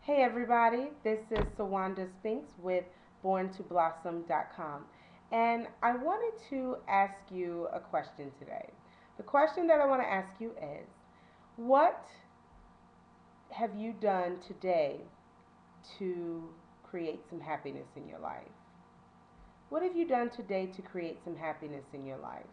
Hey everybody, this is Sawanda Spinks with BornToBlossom.com, and I wanted to ask you a question today. The question that I want to ask you is, what have you done today to create some happiness in your life? What have you done today to create some happiness in your life?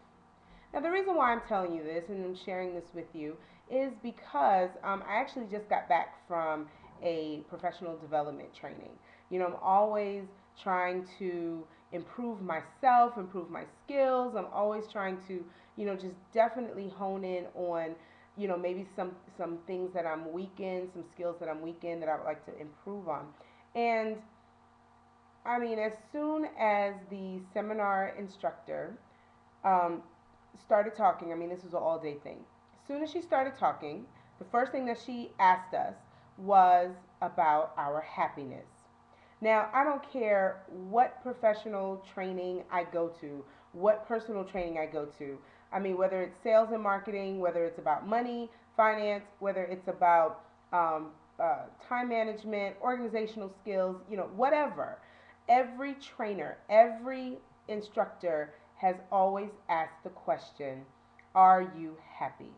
Now, the reason why I'm telling you this and I'm sharing this with you is because I actually just got back from a professional development training. I'm always trying to improve myself, improve my skills. I'm always trying to, just definitely hone in on, maybe some things that I'm weak in, some skills that I'm weak in that I would like to improve on. And I mean, as soon as the seminar instructor um, started talking, I mean, this was an all day thing. As soon as she started talking, the first thing that she asked us was about our happiness. Now, I don't care what professional training I go to, what personal training I go to. I mean, whether it's sales and marketing, whether it's about money, finance, whether it's about time management, organizational skills, whatever. Every trainer, every instructor has always asked the question, are you happy?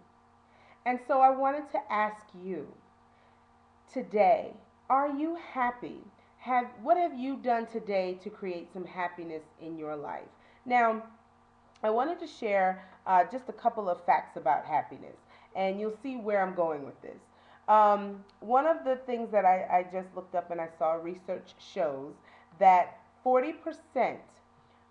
And so I wanted to ask you today, are you happy? What have you done today to create some happiness in your life? Now, I wanted to share just a couple of facts about happiness, and you'll see where I'm going with this. One of the things that I just looked up and I saw research shows that 40%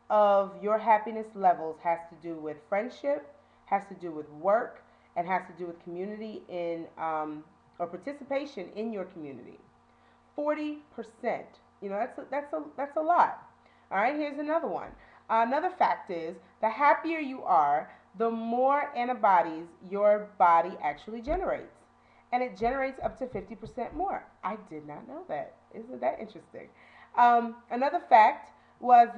of your happiness levels has to do with friendship, has to do with work, and has to do with community or participation in your community. 40%. That's a lot. All right, here's another one. Another fact is the happier you are, the more antibodies your body actually generates. And it generates up to 50% more. I did not know that. Isn't that interesting? Another fact was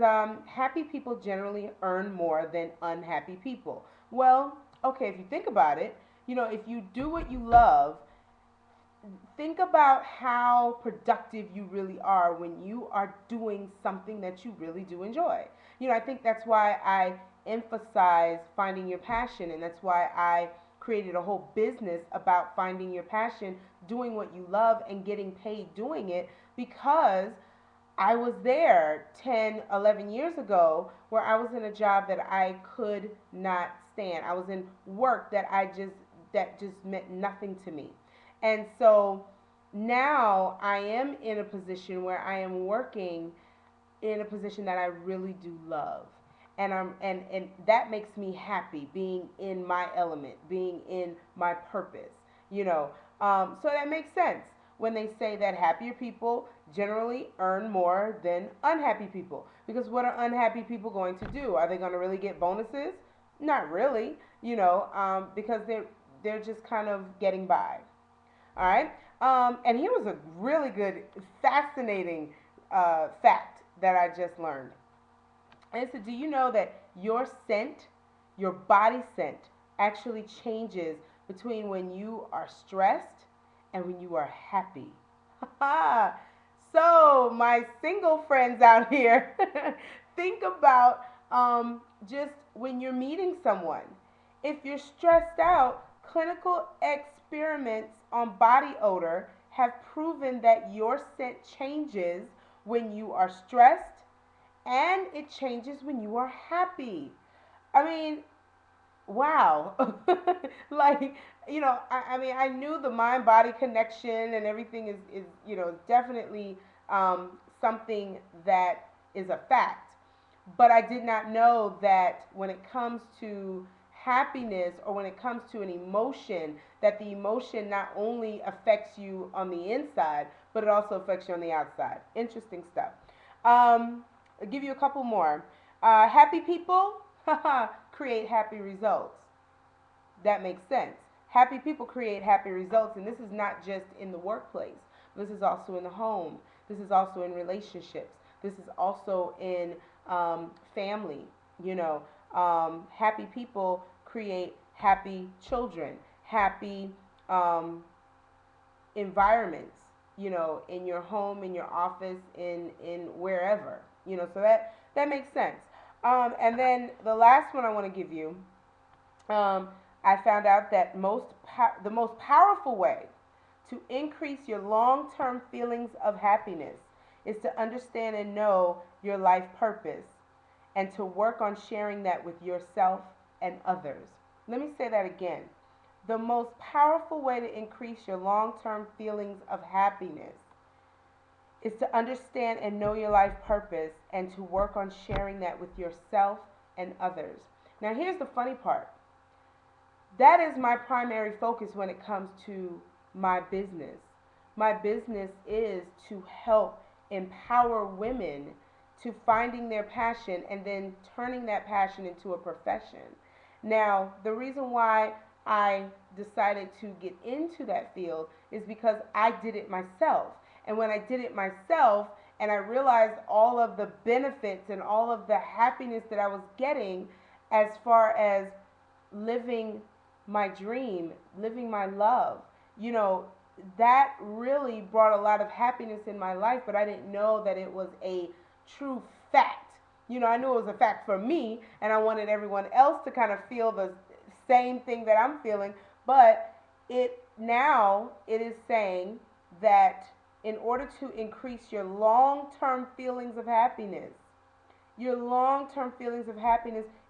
happy people generally earn more than unhappy people. Well, okay, if you think about it, if you do what you love, think about how productive you really are when you are doing something that you really do enjoy. I think that's why I emphasize finding your passion, and that's why I created a whole business about finding your passion, doing what you love, and getting paid doing it because I was there 10, 11 years ago where I was in a job that I could not stand. I was in work that just meant nothing to me. And so now I am in a position where I am working in a position that I really do love. And that makes me happy being in my element, being in my purpose, you know. So that makes sense when they say that happier people generally earn more than unhappy people. Because what are unhappy people going to do? Are they going to really get bonuses? Not really, because they're just kind of getting by. All right. And here was a really good, fascinating fact that I just learned. And it said, do you know that your scent, your body scent, actually changes between when you are stressed and when you are happy? So, my single friends out here, think about just when you're meeting someone. If you're stressed out, clinical experiments on body odor have proven that your scent changes when you are stressed and it changes when you are happy. I mean, wow. Like, I mean, I knew the mind body connection and everything is definitely something that is a fact. But I did not know that when it comes to happiness or when it comes to an emotion, that the emotion not only affects you on the inside, but it also affects you on the outside. Interesting stuff. I'll give you a couple more. Happy people create happy results. That makes sense. Happy people create happy results, and this is not just in the workplace. This is also in the home. This is also in relationships. This is also in family. Happy people create happy children, happy environments. in your home, in your office, in wherever, so that makes sense. And then the last one I want to give you, um, I found out that the most powerful way to increase your long-term feelings of happiness is to understand and know your life purpose and to work on sharing that with yourself and others. Let me say that again. The most powerful way to increase your long term feelings of happiness is to understand and know your life purpose and to work on sharing that with yourself and others. Now, here's the funny part, that is my primary focus when it comes to my business. My business is to help empower women to finding their passion and then turning that passion into a profession. Now, the reason why I decided to get into that field is because I did it myself. And when I did it myself and I realized all of the benefits and all of the happiness that I was getting as far as living my dream, living my love, you know, that really brought a lot of happiness in my life, but I didn't know that it was a true fact. I knew it was a fact for me, and I wanted everyone else to kind of feel the same thing that I'm feeling, but it is saying that in order to increase your long-term feelings of happiness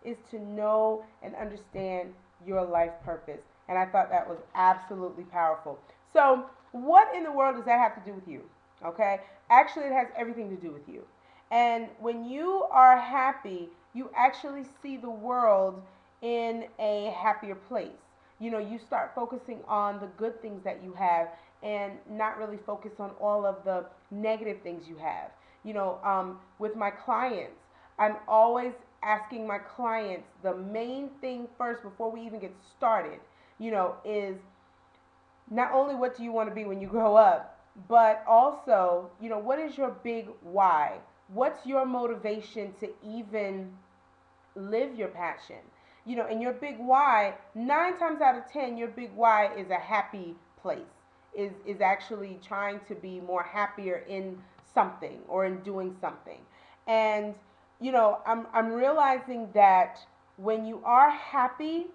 is to know and understand your life purpose. And I thought that was absolutely powerful. So, what in the world does that have to do with you? Okay? Actually, it has everything to do with you. And when you are happy, you actually see the world in a happier place. You start focusing on the good things that you have and not really focus on all of the negative things you have. With my clients, I'm always asking my clients the main thing first before we even get started, is not only what do you want to be when you grow up, but also, what is your big why? What's your motivation to even live your passion? And your big why, 9 times out of 10, your big why is a happy place, is actually trying to be more happier in something or in doing something. And, I'm realizing that when you are happy,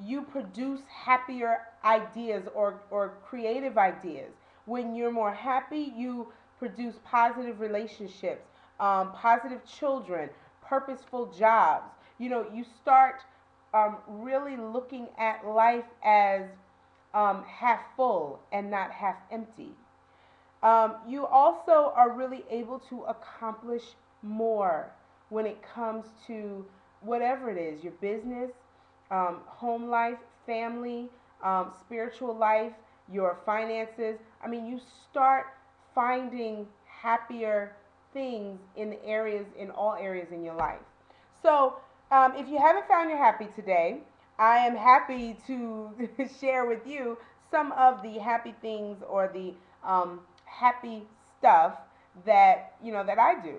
you produce happier ideas or creative ideas. When you're more happy, you produce positive relationships, positive children, purposeful jobs. You start really looking at life as half full and not half empty. You also are really able to accomplish more when it comes to whatever it is, your business, home life, family, spiritual life, your finances. I mean, you start finding happier things in all areas in your life. So, if you haven't found your happy today, I am happy to share with you some of the happy things or the happy stuff that that I do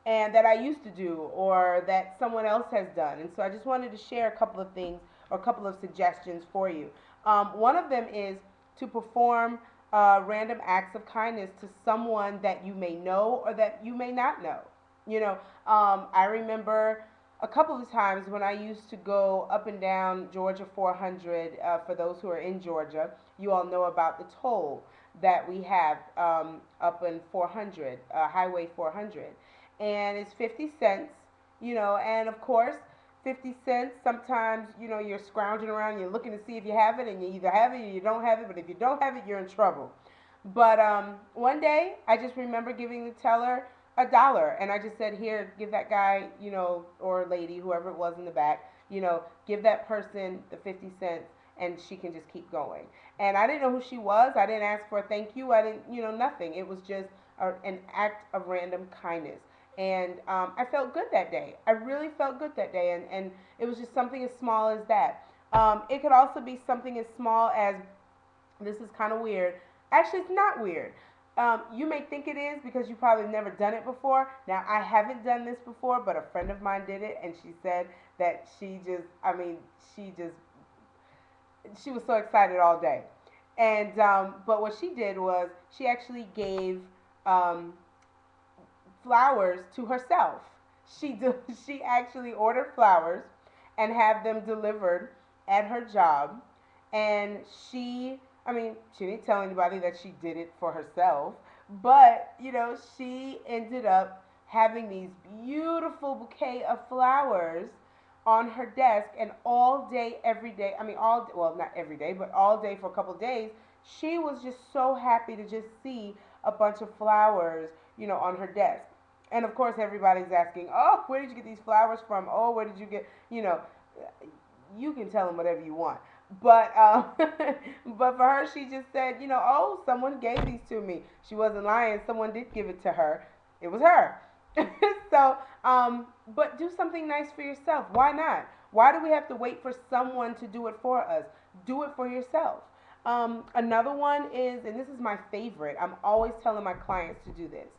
and that I used to do or that someone else has done. And so I just wanted to share a couple of things or a couple of suggestions for you. One of them is to perform random acts of kindness to someone that you may know or that you may not know. I remember a couple of times when I used to go up and down Georgia 400. For those who are in Georgia, you all know about the toll that we have up in 400, Highway 400, and it's 50 cents. And of course, 50 cents. Sometimes you're scrounging around, you're looking to see if you have it, and you either have it or you don't have it. But if you don't have it, you're in trouble. But one day, I just remember giving the teller $1, and I just said, "Here, give that guy, or lady, whoever it was in the back, give that person the 50 cents, and she can just keep going." And I didn't know who she was. I didn't ask for a thank you. I didn't, nothing. It was just an act of random kindness. And I felt good that day. I really felt good that day. And it was just something as small as that. It could also be something as small as, this is kind of weird. Actually, it's not weird. You may think it is because you probably never done it before. Now, I haven't done this before, but a friend of mine did it, and she said that she was so excited all day. And but what she did was she actually gave um, flowers to herself. She actually ordered flowers and have them delivered at her job. And I mean, she didn't tell anybody that she did it for herself, but she ended up having these beautiful bouquet of flowers on her desk, and all day every day, I mean all well, not every day, but all day for a couple of days, she was just so happy to just see a bunch of flowers, on her desk. And of course, everybody's asking, "Oh, where did you get these flowers from? Oh, where did you get?" You can tell them whatever you want. But but for her, she just said, "Oh, someone gave these to me." She wasn't lying. Someone did give it to her. It was her. So, but do something nice for yourself. Why not? Why do we have to wait for someone to do it for us? Do it for yourself. Another one is, and this is my favorite. I'm always telling my clients to do this.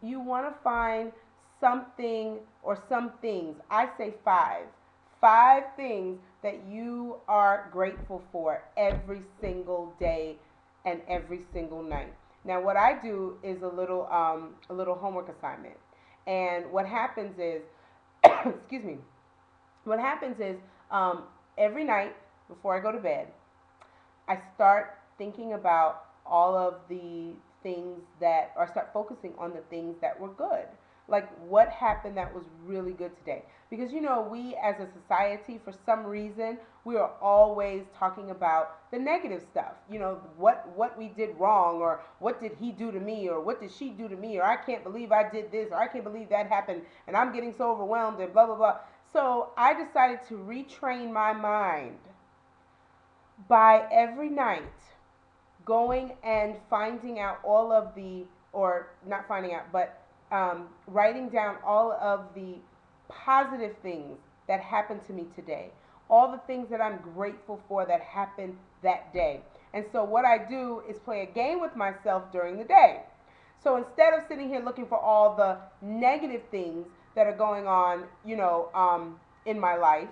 You want to find something or some things. I say five things that you are grateful for every single day and every single night. Now, what I do is a little homework assignment, and what happens is, excuse me, what happens is, every night before I go to bed, I start thinking about all of the things that, or start focusing on the things that were good. Like what happened that was really good today. Because we as a society, for some reason, we are always talking about the negative stuff. What we did wrong, or what did he do to me, or what did she do to me, or I can't believe I did this, or I can't believe that happened, and I'm getting so overwhelmed, and blah blah blah. So I decided to retrain my mind by every night going and finding out all of the, or not finding out, but writing down all of the positive things that happened to me today, all the things that I'm grateful for that happened that day. And so, what I do is play a game with myself during the day. So, instead of sitting here looking for all the negative things that are going on, in my life,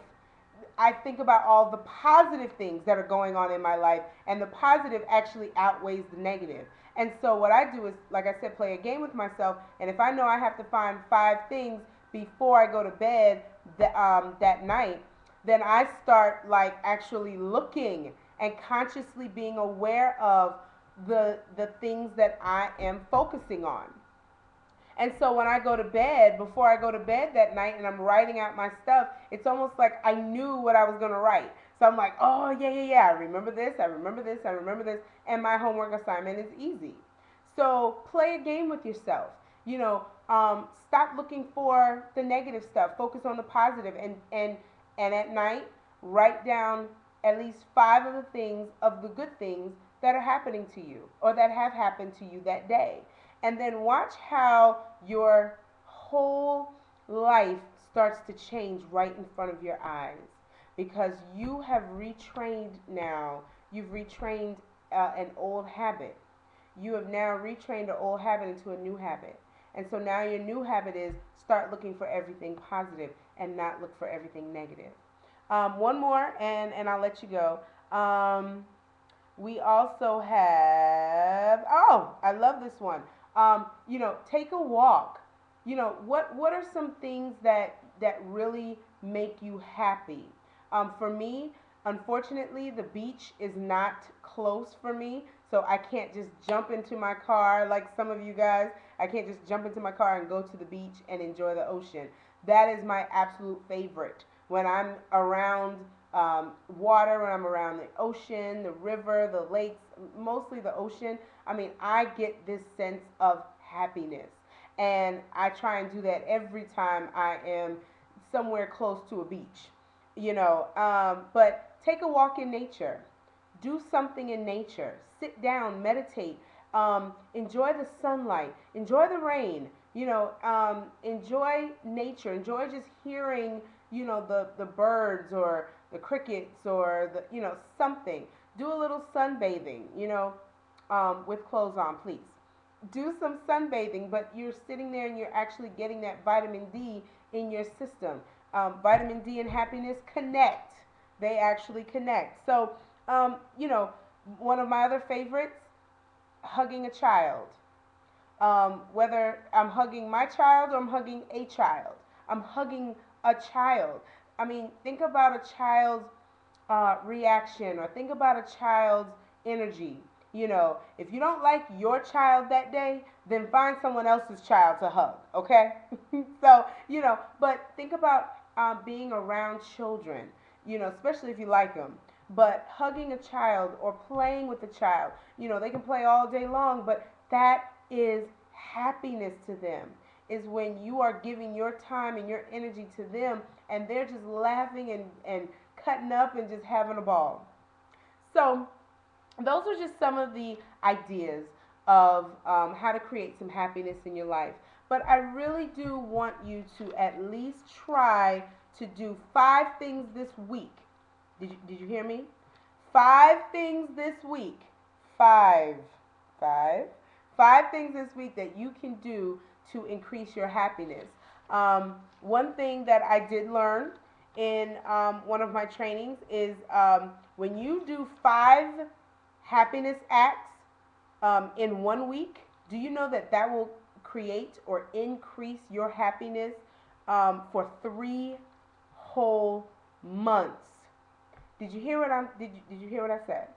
I think about all the positive things that are going on in my life, and the positive actually outweighs the negative. And so, what I do is, like I said, play a game with myself. And if I know I have to find five things before I go to bed that night, then I start like actually looking and consciously being aware of the things that I am focusing on. And so when I go to bed, before I go to bed that night and I'm writing out my stuff, it's almost like I knew what I was going to write. So I'm like, oh, yeah, yeah, yeah, I remember this, I remember this, I remember this, and my homework assignment is easy. So play a game with yourself. Stop looking for the negative stuff. Focus on the positive, and at night, write down at least five of the things, of the good things that are happening to you or that have happened to you that day. And then watch how your whole life starts to change right in front of your eyes, because you have retrained now. You've retrained an old habit. You have now retrained an old habit into a new habit. And so now your new habit is start looking for everything positive and not look for everything negative. One more, and I'll let you go. We also have, oh, I love this one. Take a walk. What are some things that really make you happy? For me, unfortunately, the beach is not close for me, so I can't just jump into my car like some of you guys. I can't just jump into my car and go to the beach and enjoy the ocean. That is my absolute favorite. When I'm around water, when I'm around the ocean, the river, the lakes, mostly the ocean, I mean, I get this sense of happiness. And I try and do that every time I am somewhere close to a beach, but take a walk in nature. Do something in nature. Sit down, meditate, enjoy the sunlight, enjoy the rain, enjoy nature, enjoy just hearing, the birds or the crickets or something. Do a little sunbathing, with clothes on, please. Do some sunbathing, but you're sitting there and you're actually getting that vitamin D in your system. Vitamin D and happiness connect. They actually connect. So, One of my other favorites, hugging a child. Whether I'm hugging my child or I'm hugging a child, I'm hugging a child. I mean, think about a child's reaction, or think about a child's energy. You know, if you don't like your child that day, then find someone else's child to hug, okay? So, but think about being around children, especially if you like them. But hugging a child or playing with a child, they can play all day long, but that is happiness to them. Is when you are giving your time and your energy to them, and they're just laughing and cutting up and just having a ball. So, those are just some of the ideas of how to create some happiness in your life. But I really do want you to at least try to do 5 things this week. Did you hear me? 5 things this week. Five. Five. 5 things this week that you can do to increase your happiness. One thing that I did learn in one of my trainings is when you do 5 happiness acts in one week, do you know that that will create or increase your happiness for 3 whole months? Did you hear what I said?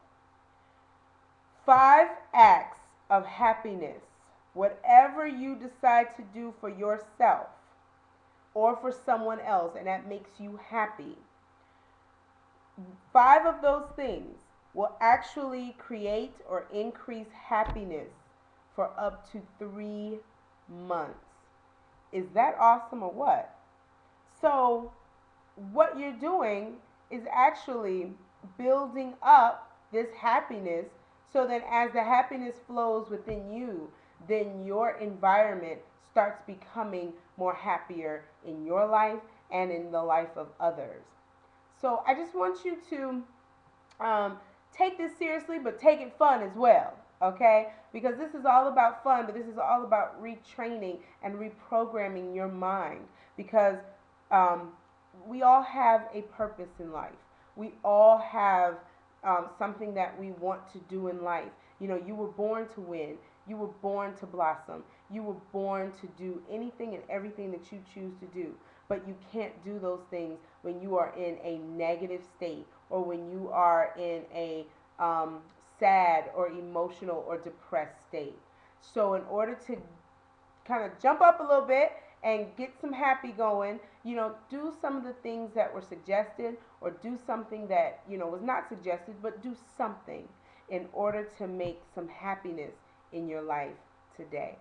5 acts of happiness. Whatever you decide to do for yourself or for someone else, and that makes you happy, 5 of those things will actually create or increase happiness for up to 3 months. Is that awesome or what? So, what you're doing is actually building up this happiness so that as the happiness flows within you, then your environment starts becoming more happier in your life and in the life of others. So I just want you to take this seriously, but take it fun as well, okay? Because this is all about fun, but this is all about retraining and reprogramming your mind. Because um, we all have a purpose in life. We all have something that we want to do in life. You were born to win. You were born to blossom. You were born to do anything and everything that you choose to do. But you can't do those things when you are in a negative state, or when you are in a sad or emotional or depressed state. So, in order to kind of jump up a little bit and get some happy going, do some of the things that were suggested, or do something that, was not suggested, but do something in order to make some happiness in your life today.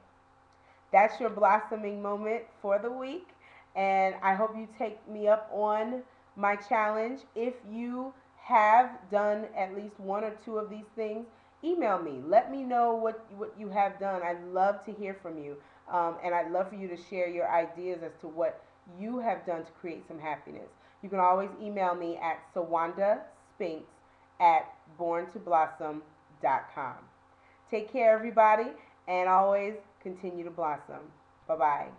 That's your blossoming moment for the week. And I hope you take me up on my challenge. If you have done at least 1 or 2 of these things, email me. Let me know what you have done. I'd love to hear from you. And I'd love for you to share your ideas as to what you have done to create some happiness. You can always email me at sawanda spinks@borntoblossom.com. Take care, everybody, and always continue to blossom. Bye bye.